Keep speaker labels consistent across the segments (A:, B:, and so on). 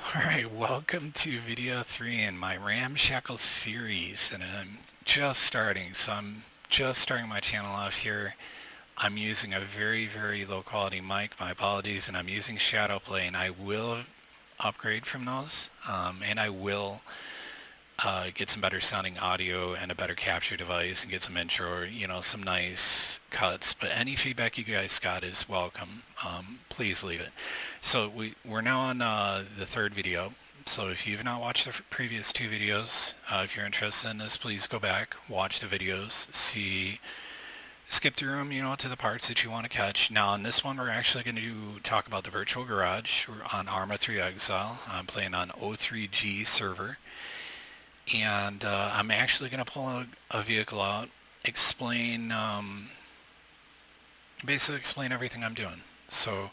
A: Alright, welcome to video 3 in my Ramshackle series, and I'm just starting, so I'm just starting my channel off here. I'm using a very low quality mic, my apologies, and I'm using Shadowplay, and I will upgrade from those, and I will get some better sounding audio and a better capture device and get some intro, some nice cuts. But any feedback you guys got is welcome. Please leave it. So we're now on the third video. So if you've not watched the previous two videos, if you're interested in this, please go back, watch the videos, skip through them, to the parts that you want to catch. Now on this one, we're actually going to talk about the virtual garage. We're on Arma 3 Exile. I'm playing on O3G server. And I'm actually going to pull a vehicle out, basically explain everything I'm doing. So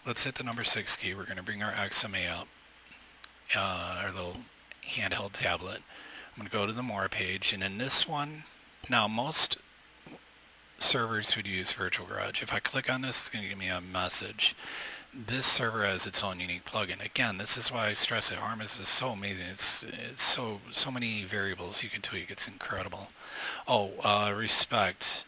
A: let's hit the number 6 key. We're going to bring our XMA up, our little handheld tablet. I'm going to go to the More page, and in this one, now most servers would use Virtual Garage. If I click on this, it's going to give me a message. This server has its own unique plugin. Again, this is why I stress it. Arma is so amazing. It's so many variables you can tweak. It's incredible. Oh, respect.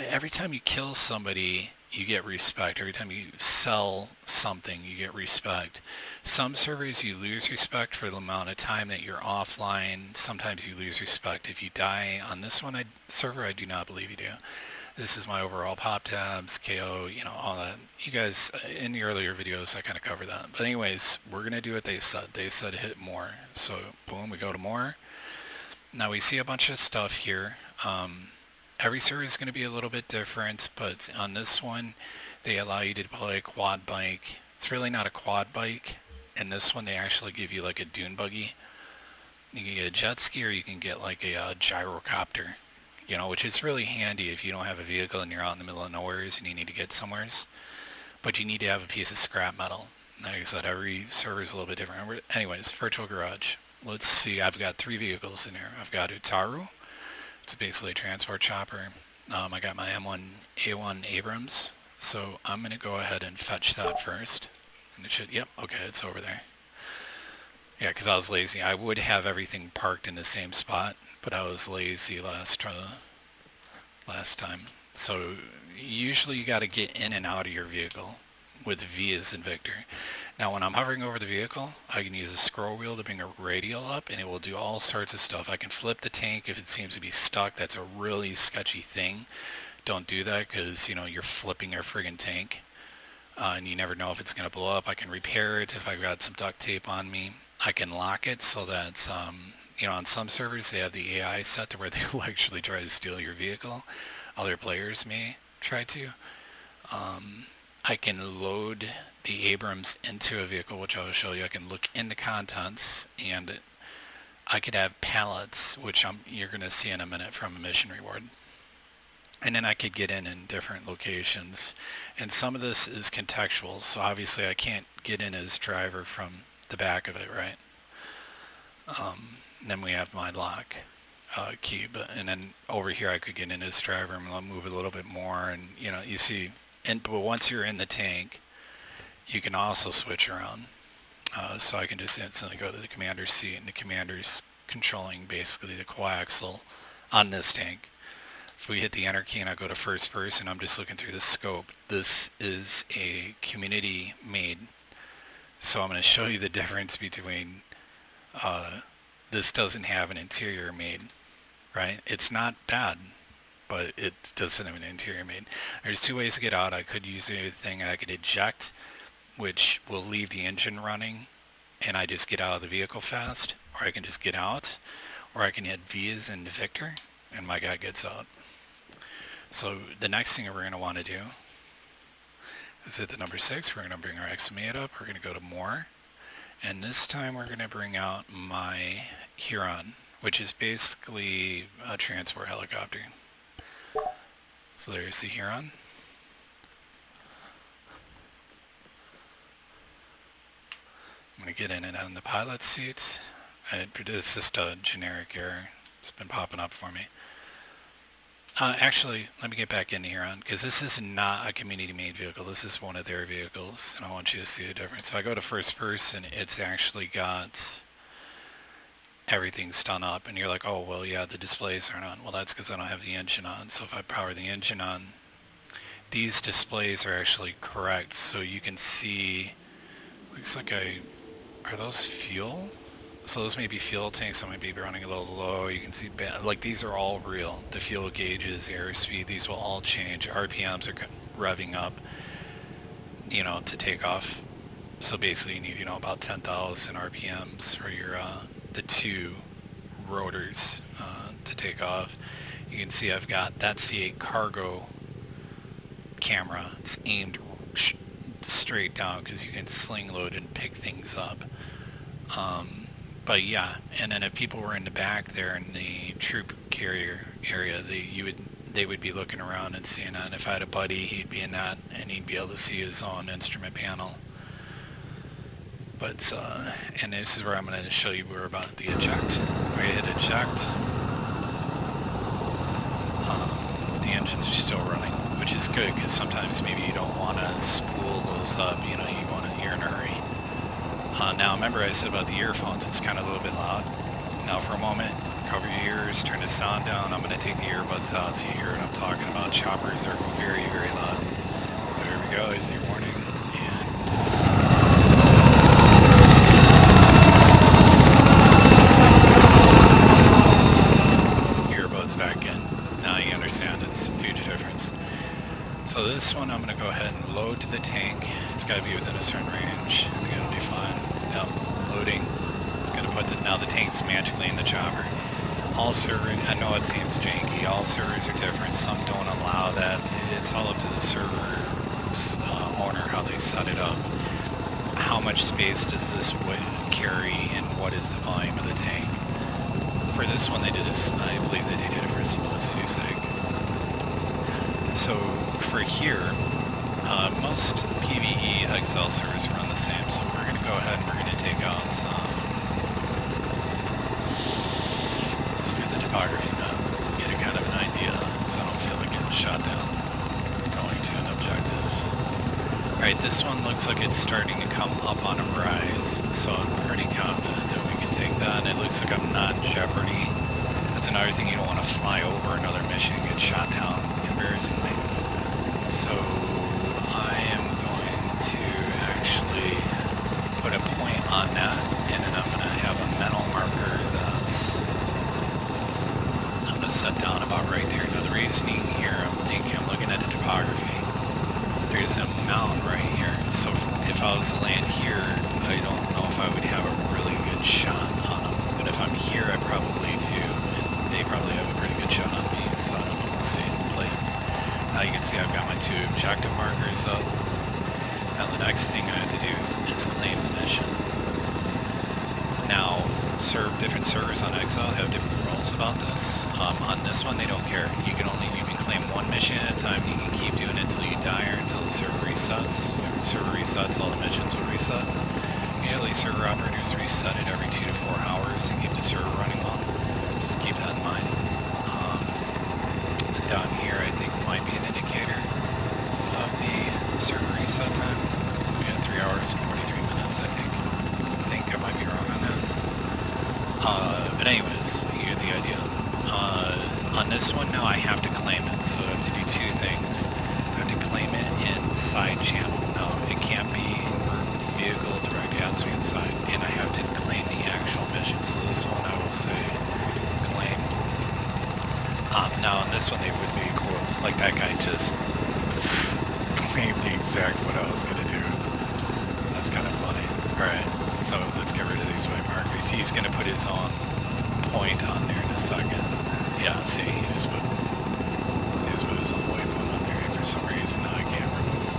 A: Every time you kill somebody, you get respect. Every time you sell something, you get respect. Some servers you lose respect for the amount of time that you're offline. Sometimes you lose respect if you die. On this server, I do not believe you do. This is my overall pop tabs, KO, all that. You guys, in the earlier videos, I kind of covered that. But anyways, we're going to do what they said. They said hit more. So, boom, we go to more. Now we see a bunch of stuff here. Every server is going to be a little bit different, but on this one, they allow you to deploy a quad bike. It's really not a quad bike. In this one, they actually give you like a dune buggy. You can get a jet ski, or you can get like a gyrocopter. Which is really handy if you don't have a vehicle and you're out in the middle of nowhere and you need to get somewheres. But you need to have a piece of scrap metal. Like I said, every server is a little bit different. Anyways, Virtual Garage. Let's see, I've got 3 vehicles in here. I've got Utaru. It's basically a transport chopper. I got my M1A1 Abrams. So I'm going to go ahead and fetch that first. And it should, yep, okay, it's over there. Yeah, because I was lazy. I would have everything parked in the same spot, but I was lazy last time. So usually you got to get in and out of your vehicle with V as in Victor. Now when I'm hovering over the vehicle, I can use a scroll wheel to bring a radial up, and it will do all sorts of stuff. I can flip the tank if it seems to be stuck. That's a really sketchy thing. Don't do that because, you're flipping your friggin' tank. And you never know if it's going to blow up. I can repair it if I've got some duct tape on me. I can lock it so that, on some servers they have the AI set to where they will actually try to steal your vehicle. Other players may try to. I can load the Abrams into a vehicle, which I'll show you. I can look in the contents, and I could have pallets, which you're going to see in a minute from a mission reward. And then I could get in different locations. And some of this is contextual, so obviously I can't get in as driver from the back of it, right? Then we have my lock key, and then over here I could get in as driver, and I'll move a little bit more, and you see, but once you're in the tank, you can also switch around. So I can just instantly go to the commander's seat, and the commander's controlling basically the coaxial on this tank. If we hit the enter key and I go to first person, I'm just looking through the scope. This is a community made. So I'm going to show you the difference between this doesn't have an interior made, right? It's not bad, but it doesn't have an interior made. There's 2 ways to get out. I could use the thing, I could eject, which will leave the engine running, and I just get out of the vehicle fast, or I can just get out, or I can hit V as in Victor, and my guy gets out. So the next thing we're going to want to do is hit the number 6. We're going to bring our XMA up. We're going to go to more. And this time we're going to bring out my Huron, which is basically a transport helicopter. So there's the Huron. I'm going to get in and out in the pilot seat. It's just a generic error. It's been popping up for me. Actually, let me get back in here because this is not a community-made vehicle. This is one of their vehicles, and I want you to see the difference. So I go to first person, it's actually got everything's done up, and you're like, oh, well, yeah, the displays aren't on. Well, that's because I don't have the engine on. So if I power the engine on, these displays are actually correct. So you can see, looks like are those fuel? So those may be fuel tanks, I might be running a little low. You can see, like these are all real. The fuel gauges, airspeed, these will all change. RPMs are revving up, you know, to take off. So basically you need, you know, about 10,000 RPMs for your, the two rotors to take off. You can see I've got, that's the cargo camera. It's aimed straight down because you can sling load and pick things up. But yeah, and then if people were in the back there in the troop carrier area, they would be looking around and seeing that. And if I had a buddy, he'd be in that, and he'd be able to see his own instrument panel. But and this is where I'm going to show you we're about the eject. We're going to hit eject. The engines are still running, which is good because sometimes maybe you don't want to spool those up. You know, you're in a hurry. Now remember I said about the earphones, it's kind of a little bit loud. Now for a moment, cover your ears, turn the sound down. I'm going to take the earbuds out so you hear what I'm talking about. Choppers are very, very loud. So here we go, is your warning. And earbuds back in. Now you understand, it's a huge difference. So this one I'm going to go ahead and load the tank. It's got to be within a certain range. I think it'll be fine. Yep, loading. It's going to put now the tank's magically in the chopper. All servers, I know it seems janky, all servers are different. Some don't allow that. It's all up to the server's owner how they set it up. How much space does this carry and what is the volume of the tank? For this one they did this, I believe they did it for simplicity's sake. So for here, most PvE Exile servers run the same, so we're going to go ahead and we're going to take out, let's look at the topography map, get a kind of an idea, so I don't feel like getting shot down going to an objective. Alright, this one looks like it's starting to come up on a rise, so I'm pretty confident that we can take that, and it looks like I'm not in jeopardy. That's another thing, you don't want to fly over another mission and get shot down, embarrassingly. So I am going to actually put a point on that, and then I'm going to have a mental marker that's I'm going to set down about right there. Now the reasoning here, I'm looking at the topography. There's a mountain right here, so if I was to land here, I don't know if I would have a really good shot on them. But if I'm here, I probably do, and they probably have a pretty good shot on me, so I don't know, we'll see. Now you can see I've got my two objective markers up. Now the next thing I have to do is claim the mission. Now, different servers on Exile have different rules about this. On this one, they don't care. You can claim one mission at a time. You can keep doing it until you die or until the server resets. When the server resets, all the missions will reset. Usually server operators reset it every 2 to 4 hours and keep the server running well. Just keep that in mind. Down here, I think might be an indicator of the server reset time. We had 3 hours and 43 minutes, I think. I might be wrong on that. But anyways, you get the idea. On this one now, I have to claim it, so I have to do two things. I have to claim it in side channel. Now, it can't be vehicle direct admin inside, and I have to claim the actual mission. So this one, I will say claim. Now on this one they would be cool. Like that guy just claimed the exact what I was gonna do. That's kind of funny. Alright, so let's get rid of these white markers. He's gonna put his own point on there in a second. Yeah, see, he just put his own waypoint on there, and for some reason I can't remove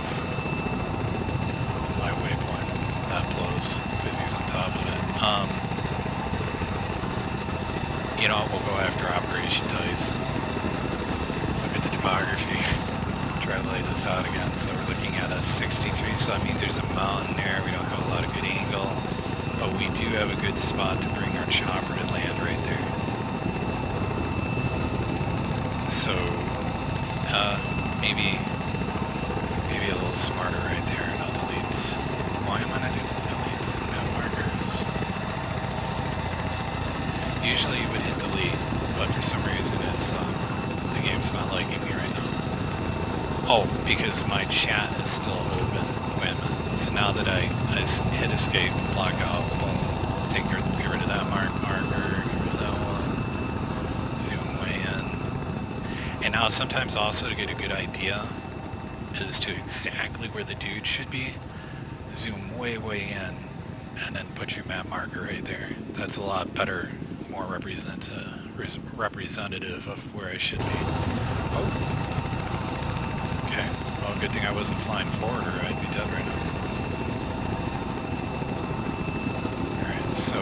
A: my waypoint. That blows because he's on top of it. You know, we'll go after Operation Dice. Let's look at the topography. Try to lay this out again. So we're looking at a 63, so that means there's a mountain there. We don't have a lot of good angle, but we do have a good spot to bring our chopper to land right there. So Maybe a little smarter right there, not delete. Why am I not doing deletes and map markers? Usually you would hit delete, but for some reason it's the game's not liking me right now. Oh, because my chat is still open. Wait a minute. So now that I hit escape, block out, boom, get rid of that marker, get rid of that one, zoom way in. And now sometimes also to get a good idea as to exactly where the dude should be, zoom way in, and then put your map marker right there. That's a lot better, more representative of where I should be. Oh. Okay. Well, good thing I wasn't flying forward or I'd be dead right now. Alright, so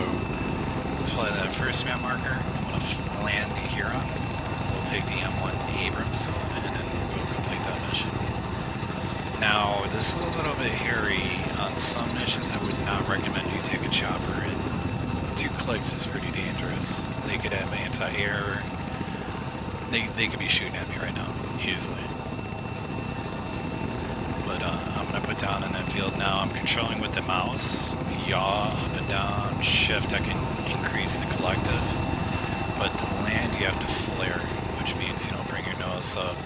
A: let's fly that first map marker. I'm going to land the Huron. We'll take the M1 Abrams and then we'll complete that mission. Now, this is a little bit hairy. On some missions, I would not recommend you take a chopper in. 2 clicks is pretty dangerous. They could have anti-air. They could be shooting at me right now, easily. But I'm going to put down in that field now. I'm controlling with the mouse. Yaw, up and down, shift. I can increase the collective. But to land, you have to flare, which means, you know, bring your nose up,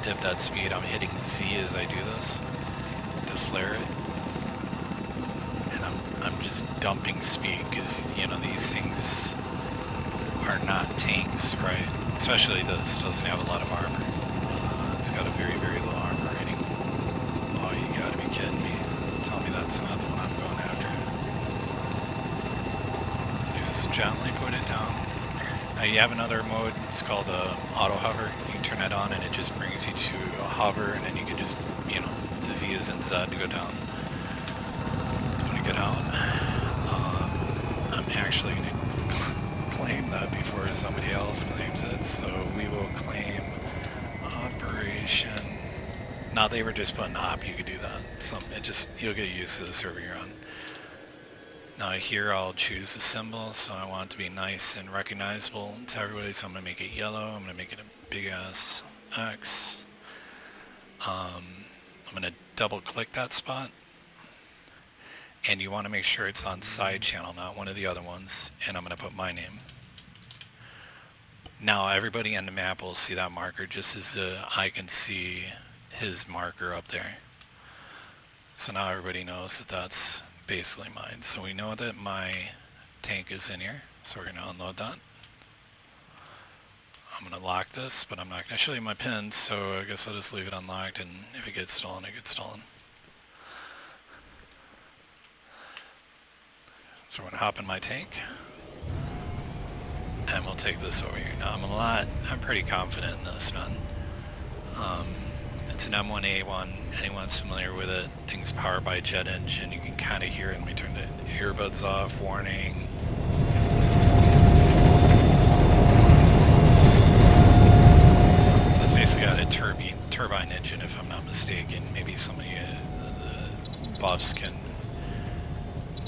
A: dip that speed. I'm hitting Z as I do this to flare it. And I'm just dumping speed because, you know, these things are not tanks, right? Especially this doesn't have a lot of armor. It's got a very low armor rating. Oh, you gotta be kidding me. Tell me that's not the one I'm going after. So just gently put it down. Now you have another mode, it's called auto hover. You can turn that on and it just brings you to a hover and then you can just, you know, Z is in Z to go down. I'm gonna get out. I'm actually gonna claim that before somebody else claims it, so we will claim operation. Now they were just putting op, you could do that. You'll get used to the server you're on. Now here I'll choose the symbol, so I want it to be nice and recognizable to everybody, so I'm going to make it yellow, I'm going to make it a big ass X. I'm going to double click that spot, and you want to make sure it's on side channel, not one of the other ones, and I'm going to put my name. Now everybody on the map will see that marker just as I can see his marker up there. So now everybody knows that that's basically mine. So we know that my tank is in here, so we're going to unload that. I'm going to lock this, but I'm not going to show you my pins, so I guess I'll just leave it unlocked, and if it gets stolen, it gets stolen. So we're going to hop in my tank, and we'll take this over here. Now I'm pretty confident in this, man. It's an M1A1, anyone's familiar with it, thing's powered by a jet engine, you can kind of hear it. Let me turn the earbuds off, warning. So it's basically got a turbine engine, if I'm not mistaken. Maybe some of the buffs can,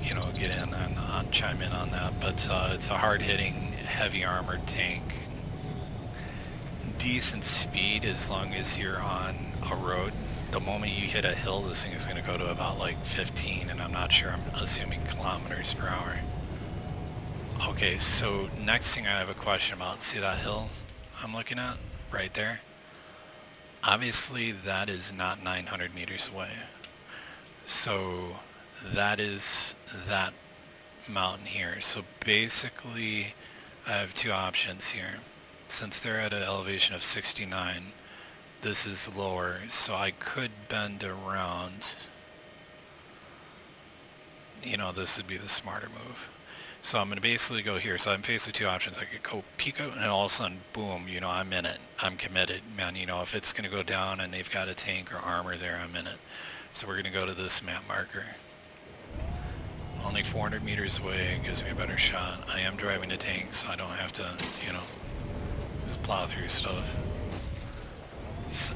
A: you know, get in and chime in on that, but it's a hard-hitting, heavy armored tank. Decent speed as long as you're on a road. The moment you hit a hill, this thing is going to go to about like 15, and I'm not sure, I'm assuming kilometers per hour. Okay, so next thing I have a question about, see that hill I'm looking at right there? Obviously that is not 900 meters away. So that is that mountain here. So basically I have 2 options here. Since they're at an elevation of 69, this is lower, so I could bend around. You know, this would be the smarter move. So I'm going to basically go here. So I'm faced with 2 options. I could go peek out, and all of a sudden, boom, you know, I'm in it. I'm committed. Man, you know, if it's going to go down and they've got a tank or armor there, I'm in it. So we're going to go to this map marker. Only 400 meters away, it gives me a better shot. I am driving a tank, so I don't have to, you know, just plow through stuff.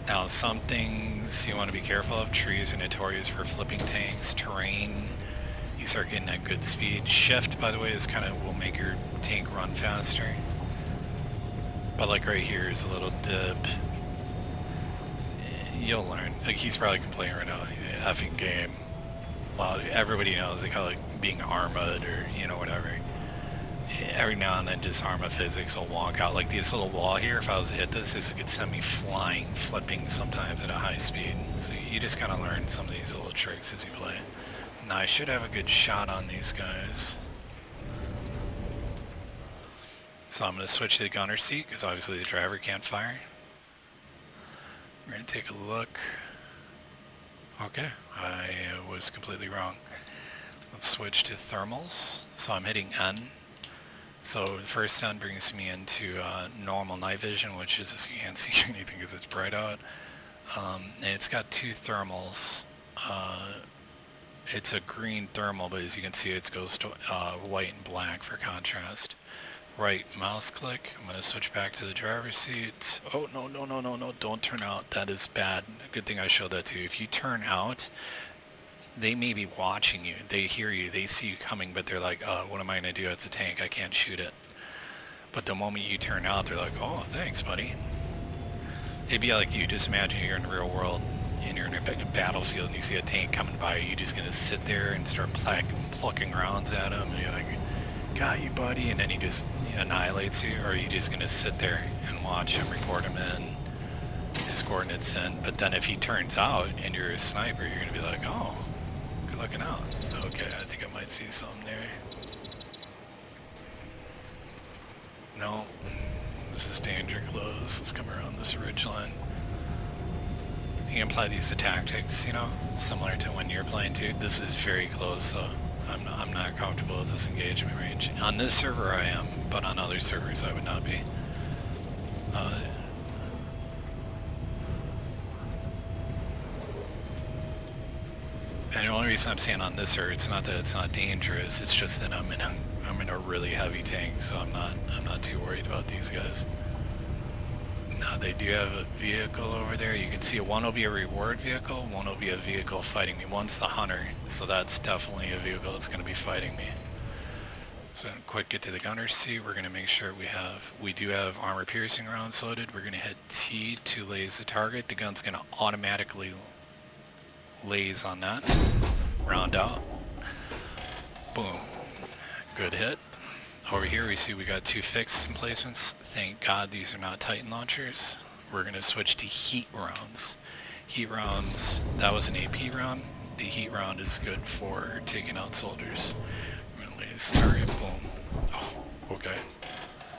A: Now, some things you want to be careful of. Trees are notorious for flipping tanks. Terrain, you start getting at good speed. Shift, by the way, is will make your tank run faster. But like right here is a little dip. You'll learn. Like, he's probably complaining right now, effing game. Well, everybody knows they call it being armored or, you know, whatever. Every now and then just Arma physics will wonk out. Like this little wall here, if I was to hit this could send me flying, flipping sometimes at a high speed. So you just kind of learn some of these little tricks as you play. Now I should have a good shot on these guys. So I'm going to switch to the gunner seat because obviously the driver can't fire. We're going to take a look. Okay, I was completely wrong. Let's switch to thermals. So I'm hitting N. So the first N brings me into normal night vision, which is, as you can't see anything because it's bright out. And it's got two thermals. It's a green thermal, but as you can see it goes to white and black for contrast. Right mouse click. I'm going to switch back to the driver's seat. Oh, no, no, no, no, no, don't turn out. That is bad. Good thing I showed that to you. If you turn out, they may be watching you. They hear you. They see you coming, but they're like, what am I going to do? It's a tank. I can't shoot it. But the moment you turn out, they're like, oh, thanks, buddy. It'd be like you. Just imagine you're in the real world and you're in a battlefield and you see a tank coming by. You're just going to sit there and start plucking rounds at him. And you're like, got you, buddy. And then he just annihilates you. Or are you just going to sit there and watch him, report him in, his coordinates in. But then if he turns out and you're a sniper, you're going to be like, oh, good looking out. Okay, I think I might see something there. No, this is danger close. Let's come around this ridge line. You can apply these to tactics, you know, similar to when you're playing too. This is very close, so I'm not comfortable with this engagement range. On this server I am, but on other servers I would not be. And the only reason I'm saying on this server, it's not that it's not dangerous, it's just that I'm in a really heavy tank, so I'm not too worried about these guys. Now they do have a vehicle over there. You can see one will be a reward vehicle, one will be a vehicle fighting me. One's the hunter, so that's definitely a vehicle that's going to be fighting me. So quick get to the gunner seat. We're going to make sure we do have armor piercing rounds loaded. We're going to hit T to laze the target. The gun's going to automatically laze on that. Round out. Boom. Good hit. Over here we see we got two fixed emplacements. Thank God these are not Titan launchers. We're going to switch to heat rounds. Heat rounds, that was an AP round. The heat round is good for taking out soldiers. We're going to laze target. Boom. Oh, okay.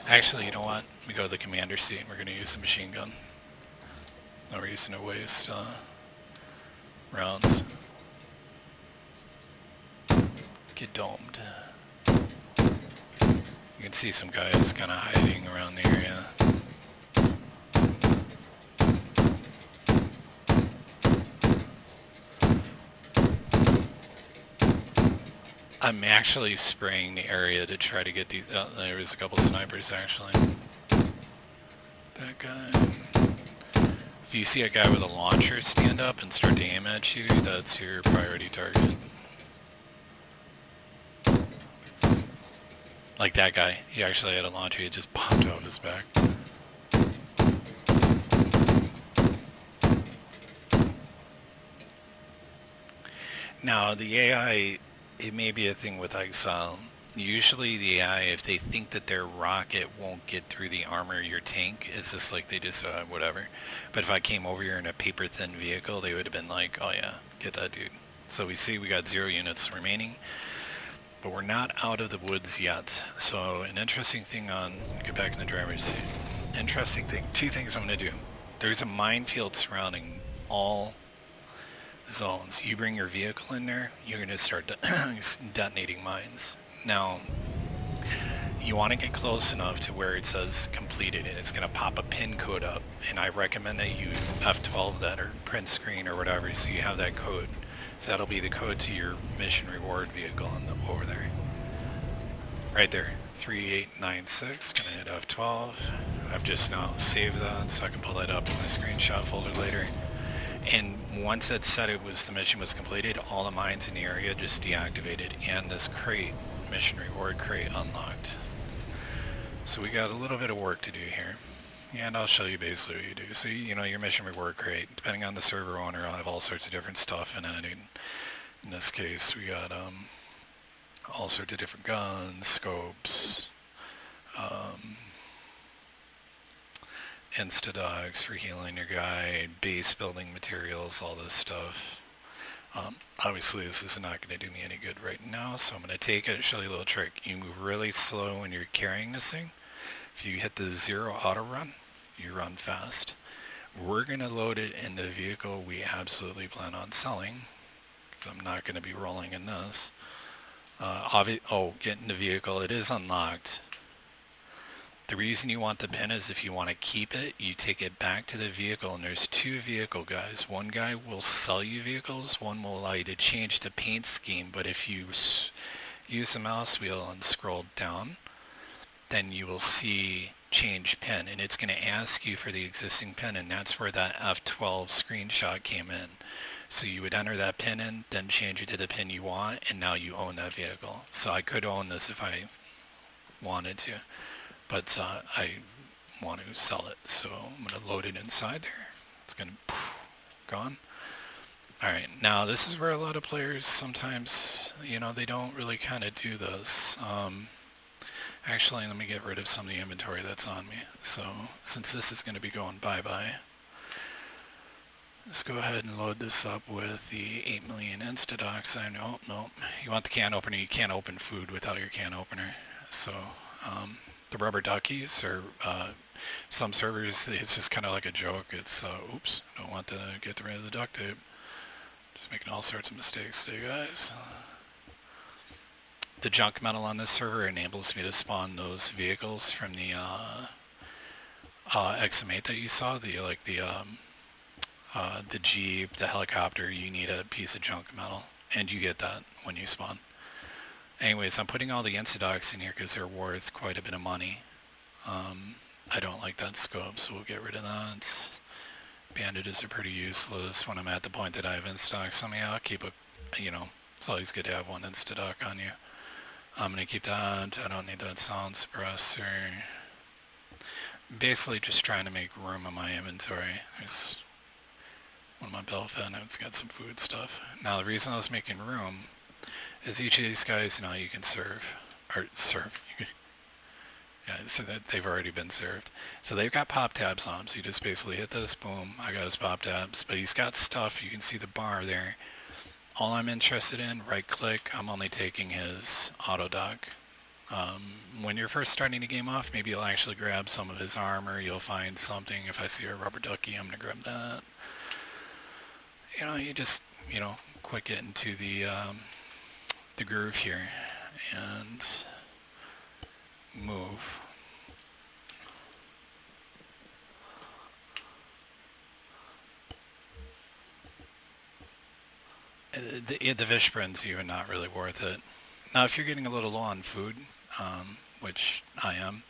A: Actually, you know what? We go to the commander seat and we're going to use the machine gun. No reason to waste rounds. Get domed. You can see some guys kind of hiding around the area. I'm actually spraying the area to try to get these. Oh, there was a couple snipers actually. That guy. If you see a guy with a launcher stand up and start to aim at you, that's your priority target. Like that guy, he actually had a launcher, it just popped out of his back. Now the AI, it may be a thing with Exile. Usually the AI, if they think that their rocket won't get through the armor of your tank, it's just like they just, whatever. But if I came over here in a paper thin vehicle, they would have been like, oh yeah, get that dude. So we see we got 0 units remaining. But we're not out of the woods yet. So an interesting thing get back in the driver's seat. Interesting thing, 2 things I'm going to do. There's a minefield surrounding all zones. You bring your vehicle in there, you're going to start detonating mines. Now, you want to get close enough to where it says completed and it's going to pop a pin code up. And I recommend that you F12 that or print screen or whatever so you have that code. So that'll be the code to your mission reward vehicle over there. Right there, 3896, gonna hit F12. I've just now saved that so I can pull that up in my screenshot folder later. And once it said the mission was completed, all the mines in the area just deactivated and this crate, mission reward crate, unlocked. So we got a little bit of work to do here. And I'll show you basically what you do. So, you know, your mission reward crate, depending on the server owner, I'll have all sorts of different stuff in it. In this case, we got all sorts of different guns, scopes, insta-dogs for healing your guy, base building materials, all this stuff. Obviously, this is not going to do me any good right now, so I'm going to take it, show you a little trick. You move really slow when you're carrying this thing. If you hit the 0 auto run, you run fast. We're going to load it in the vehicle we absolutely plan on selling, because I'm not going to be rolling in this. Get in the vehicle. It is unlocked. The reason you want the pin is if you want to keep it, you take it back to the vehicle, and there's 2 vehicle guys. One guy will sell you vehicles, one will allow you to change the paint scheme, but if you use the mouse wheel and scroll down, then you will see change pin, and it's going to ask you for the existing pin, and that's where that F12 screenshot came in. So you would enter that pin in, then change it to the pin you want, and now you own that vehicle. So I could own this if I wanted to, but I want to sell it. So I'm going to load it inside there. It's going to gone. Alright, now this is where a lot of players sometimes, you know, they don't really kind of do this. Actually, let me get rid of some of the inventory that's on me. So since this is going to be going bye-bye, let's go ahead and load this up with the 8 million Instadocs. No, you want the can opener. You can't open food without your can opener. So the rubber duckies are some servers, it's just kind of like a joke. It's oops, don't want to get rid of the duct tape. Just making all sorts of mistakes today, guys. The junk metal on this server enables me to spawn those vehicles from the XM8 that you saw. The Jeep, the helicopter. You need a piece of junk metal, and you get that when you spawn. Anyways, I'm putting all the Instadocs in here because they're worth quite a bit of money. I don't like that scope, so we'll get rid of that. Bandages are pretty useless when I'm at the point that I have Instadocs on me. I'll keep a, you know, it's always good to have one Instadoc on you. I'm going to keep that. I don't need that sound suppressor. Basically just trying to make room in my inventory. There's one of my belt fed notes, got some food stuff. Now the reason I was making room is each of these guys, you know, you can serve. Yeah, so that they've already been served. So they've got pop tabs on them, so you just basically hit this, boom, I got his pop tabs. But he's got stuff, you can see the bar there. All I'm interested in, right click, I'm only taking his auto dock. When you're first starting the game off, maybe you'll actually grab some of his armor, you'll find something. If I see a rubber ducky, I'm going to grab that. You know, you just, you know, quick get into the groove here and move. The Vishprin's even not really worth it. Now, if you're getting a little low on food, which I am,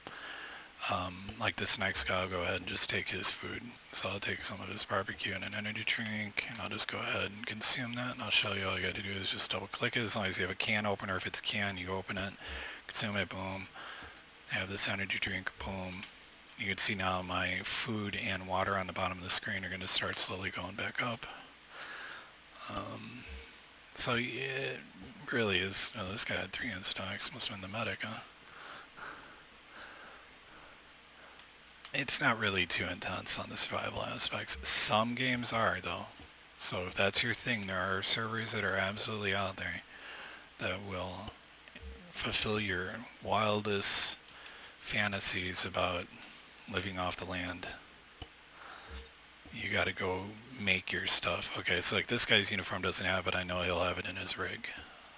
A: like this next guy, I'll go ahead and just take his food. So I'll take some of his barbecue and an energy drink, and I'll just go ahead and consume that, and I'll show you all you got to do is just double click it. As long as you have a can opener, if it's a can, you open it, consume it, boom. Have this energy drink, boom. You can see now my food and water on the bottom of the screen are going to start slowly going back up. So it really is, oh, this guy had 3 in stocks, must have been the medic, huh? It's not really too intense on the survival aspects. Some games are, though. So if that's your thing, there are servers that are absolutely out there that will fulfill your wildest fantasies about living off the land. You gotta go make your stuff. Okay, so like this guy's uniform doesn't have it, I know he'll have it in his rig.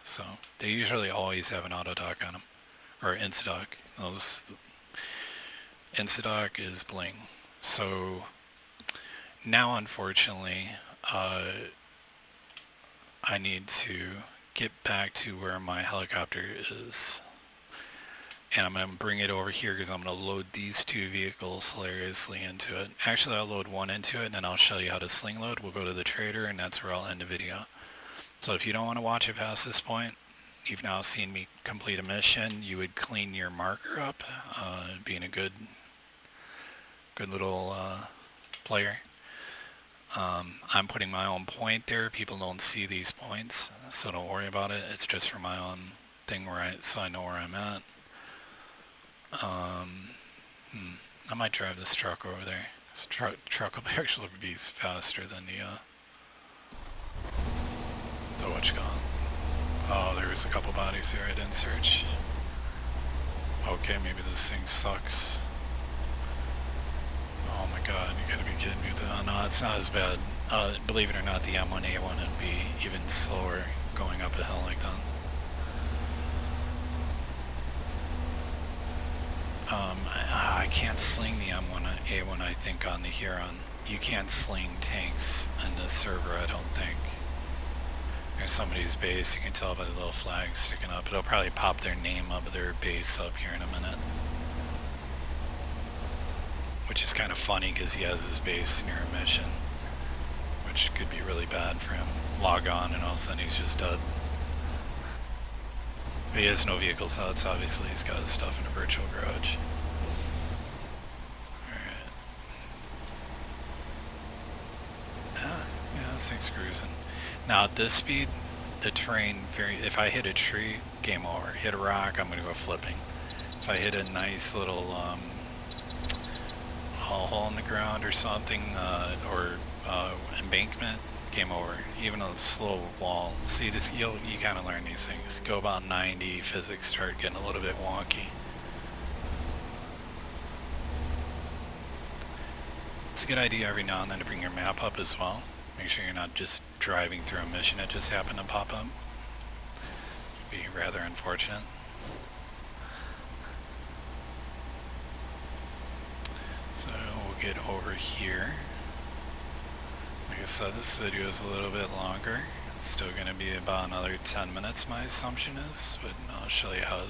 A: So they usually always have an auto dock on them, or Instadoc. Those Instadoc is bling. So now unfortunately, I need to get back to where my helicopter is. And I'm going to bring it over here because I'm going to load these 2 vehicles hilariously into it. Actually, I'll load one into it and then I'll show you how to sling load. We'll go to the trader and that's where I'll end the video. So if you don't want to watch it past this point, you've now seen me complete a mission. You would clean your marker up, being a good Good little player. I'm putting my own point there. People don't see these points, so don't worry about it. It's just for my own thing so I know where I'm at. I might drive this truck over there. This truck will actually be faster than the what's gone. Oh, there's a couple bodies here I didn't search. Okay, maybe this thing sucks. Oh my god, you gotta be kidding me with that. No, it's not as bad. Believe it or not, the M1A1 would be even slower going up a hill like that. I can't sling the M1A1, I think, on the Huron. You can't sling tanks in this server, I don't think. There's somebody's base, you can tell by the little flag sticking up. It'll probably pop their name up, their base up here in a minute. Which is kind of funny because he has his base near a mission, which could be really bad for him. Log on and all of a sudden he's just dead. But he has no vehicles outs, obviously he's got his stuff in a virtual garage. Alright. Yeah, this thing's cruising. Now at this speed, the terrain, if I hit a tree, game over. Hit a rock, I'm going to go flipping. If I hit a nice little hole in the ground or something, or embankment, game over. Even a slow wall. So you kind of learn these things. Go about 90, physics start getting a little bit wonky. It's a good idea every now and then to bring your map up as well. Make sure you're not just driving through a mission that just happened to pop up. It'd be rather unfortunate. So we'll get over here. Like I said, this video is a little bit longer. It's still going to be about another 10 minutes, my assumption is, but I'll show you how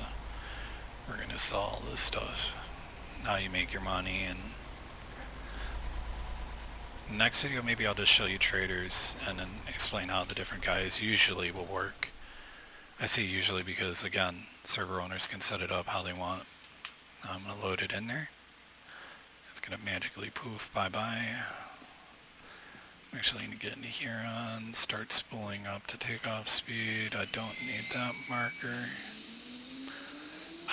A: we're going to sell all this stuff. How you make your money, and next video maybe I'll just show you traders and then explain how the different guys usually will work. I say usually because, again, server owners can set it up how they want. I'm going to load it in there. It's going to magically poof, bye-bye. I'm actually going to get into Huron, start spooling up to takeoff speed. I don't need that marker.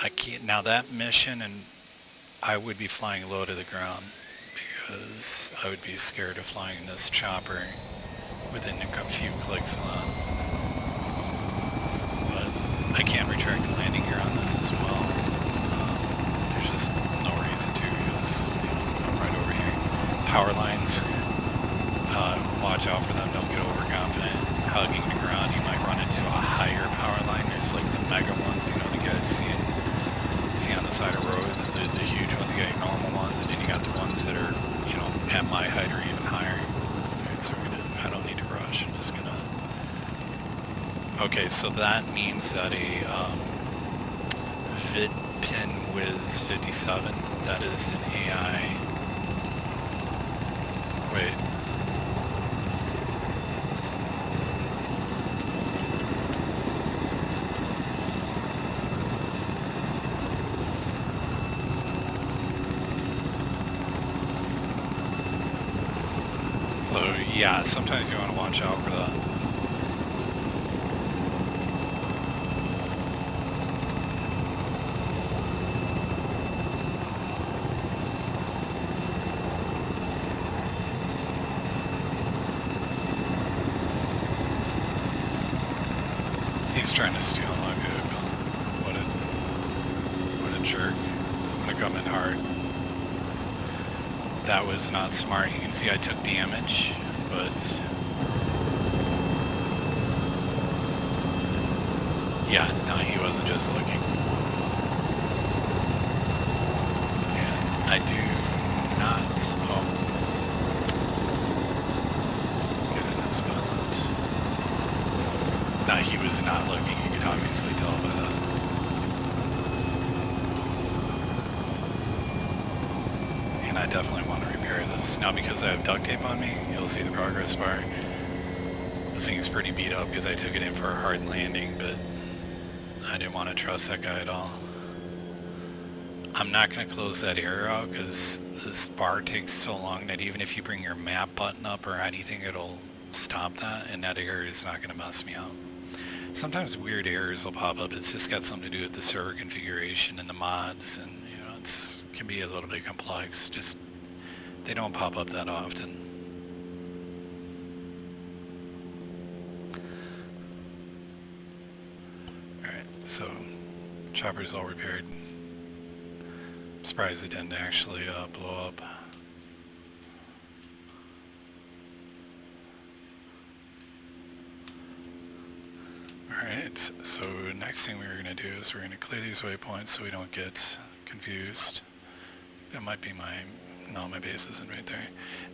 A: I can't, now that mission, and I would be flying low to the ground because I would be scared of flying this chopper within a few clicks of that. But I can retract the landing gear on this as well. There's just no reason to, because I'm right over here. Power lines, watch out for them, don't get overconfident. Hugging the ground, you might run into a higher power line. There's like the mega ones, you know, the guys see on the side of roads, the huge ones. You got your normal ones, and then you got the ones that are, you know, at my height or even higher. Alright, so I don't need to rush, I'm just gonna... Okay, so that means that a VidPinWiz 57, that is an AI... Wait. So yeah, sometimes you want to watch out for that. He's trying to steal my vehicle. What a jerk. I'm gonna come in hard. That was not smart. You can see I took damage, but yeah, no, he wasn't just looking. And I do not, get in that spot. No, he was not looking, you could obviously tell by that. I definitely want to repair this. Now because I have duct tape on me, you'll see the progress bar. This thing is pretty beat up because I took it in for a hard landing, but I didn't want to trust that guy at all. I'm not going to close that area out because this bar takes so long that even if you bring your map button up or anything, it'll stop that, and that area is not going to mess me up. Sometimes weird errors will pop up. It's just got something to do with the server configuration and the mods, and you know, it's can be a little bit complex. Just they don't pop up that often. All right, so chopper's all repaired. I'm surprised it didn't actually blow up. Alright, so next thing we're going to do is we're going to clear these waypoints so we don't get confused. That might be my... no, my base isn't right there.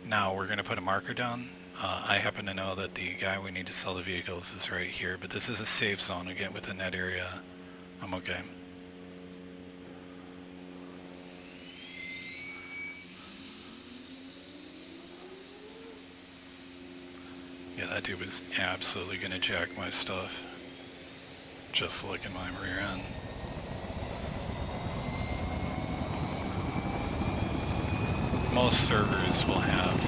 A: Now we're going to put a marker down. I happen to know that the guy we need to sell the vehicles is right here, but this is a safe zone. Again, within that area, I'm okay. Yeah, that dude was absolutely going to jack my stuff. Just look at my rear end. Most servers will have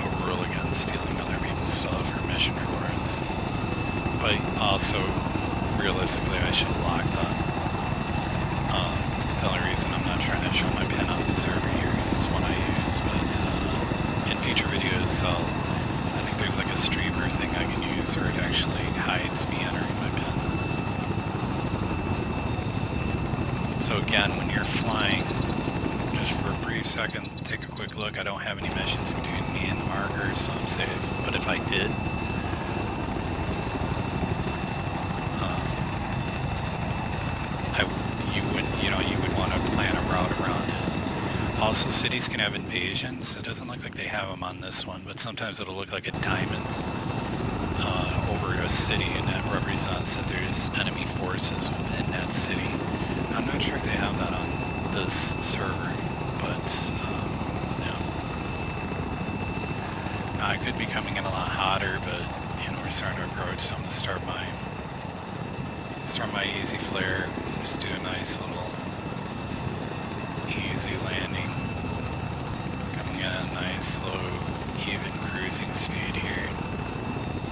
A: a rule against stealing other people's stuff or mission rewards. But also, realistically, I should lock that. The only reason I'm not trying to show my pin on the server here is it's one I use, but in future videos, I think there's like a streamer thing I can use where it actually hides me entering my pin. So again, when you're flying, just for a brief second, take a quick look. I don't have any missions between me and the marker, so I'm safe. But if I did, you would want to plan a route around it. Also, cities can have invasions. It doesn't look like they have them on this one, but sometimes it'll look like a diamond over a city, and that represents that there's enemy forces within that city. I'm not sure if they have that on this server, but yeah. Now, it could be coming in a lot hotter, but you know, we're starting to approach, so I'm gonna start my easy flare. Just do a nice little easy landing. Coming in at a nice, slow, even cruising speed here.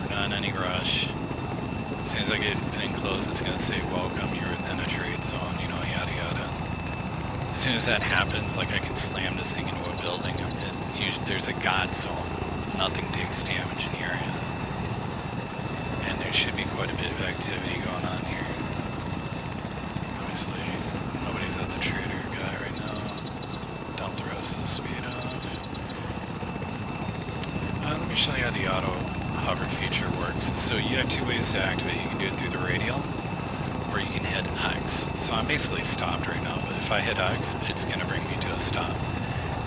A: We're not in any rush. As soon as I get in close, it's going to say, welcome, you're within a trade zone, you know, yada yada. As soon as that happens, like I can slam this thing into a building, there's a god zone. Nothing takes damage in the area. And there should be quite a bit of activity going on here. Obviously, nobody's at the trader guy right now. Dump the rest of the speed off. Let me show you how the auto hover feature works. So you have two ways to activate. You can do it through the radial, or you can hit X. So I'm basically stopped right now, but if I hit X, it's going to bring me to a stop.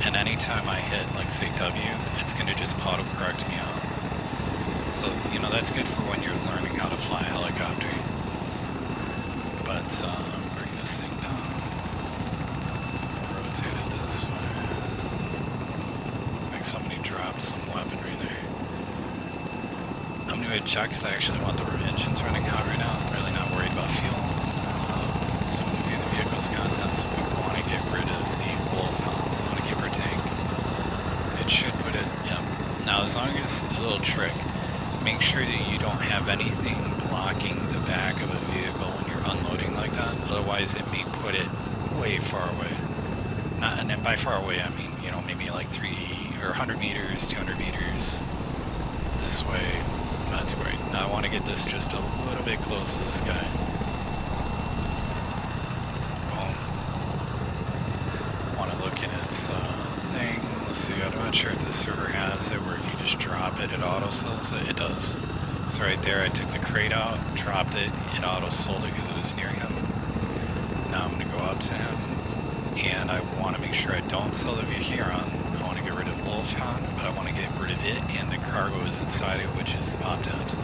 A: And anytime I hit, like say W, it's going to just auto-correct me out. So, you know, that's good for when you're learning how to fly a helicopter. But, bring this thing down. Rotate it this way. I think somebody dropped some weaponry there. I'm going to check because I actually want the engines running hot right now. I'm really not worried about fuel. So I'm going to view the vehicle's contents. We want to get rid of the wolf helm. We want to keep our tank. It should put it, yep. Now as long as, a little trick, make sure that you don't have anything blocking the back of a vehicle when you're unloading like that. Otherwise it may put it way far away. And then by far away I mean, you know, maybe like 100 meters, 200 meters this way. Not too worried. Now I want to get this just a little bit close to this guy. Boom. Want to look in its thing. Let's see, I'm not sure if this server has it where if you just drop it, it auto-sells it. It does. So right there, I took the crate out, dropped it, it auto-sold it because it was near him. Now I'm going to go up to him, and I want to make sure I don't sell the Huron. I want to get rid of Wolfhound, but I want to get rid of it and the cargo is inside it, which is the pop tabs.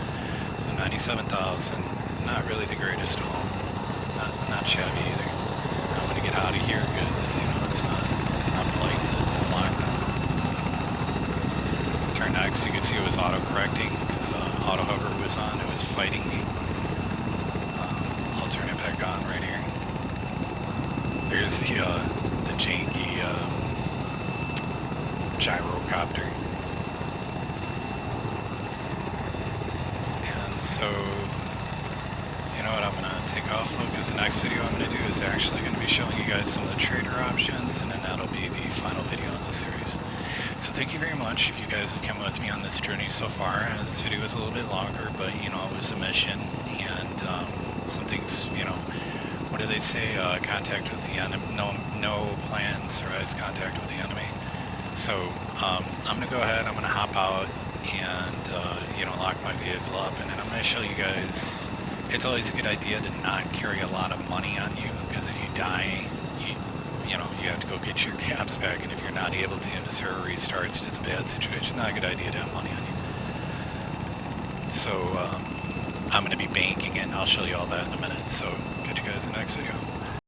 A: So 97,000, not really the greatest haul. Not shabby either. I'm going to get out of here because, you know, it's not polite to lock them. Turn X, you can see it was auto-correcting because auto hover was on, it was fighting me. I'll turn it back on right here. Here's the janky gyrocopter. And so, you know what, I'm going to take off because the next video I'm going to do is actually going to be showing you guys some of the trader options, and then that'll be the final video in this series. So thank you very much if you guys have come with me on this journey so far. This video was a little bit longer, but you know, it was a mission, and some things, you know, what do they say, contact with the enemy, no plan survives contact with the enemy. So I'm going to go ahead, I'm going to hop out and you know, lock my vehicle up, and then I'm going to show you guys. It's always a good idea to not carry a lot of money on you, because if you die, you know, you have to go get your cabs back, and if you're not able to and the server restarts, it's a bad situation. Not a good idea to have money on you. So I'm going to be banking it, and I'll show you all that in a minute. So catch you guys in the next video.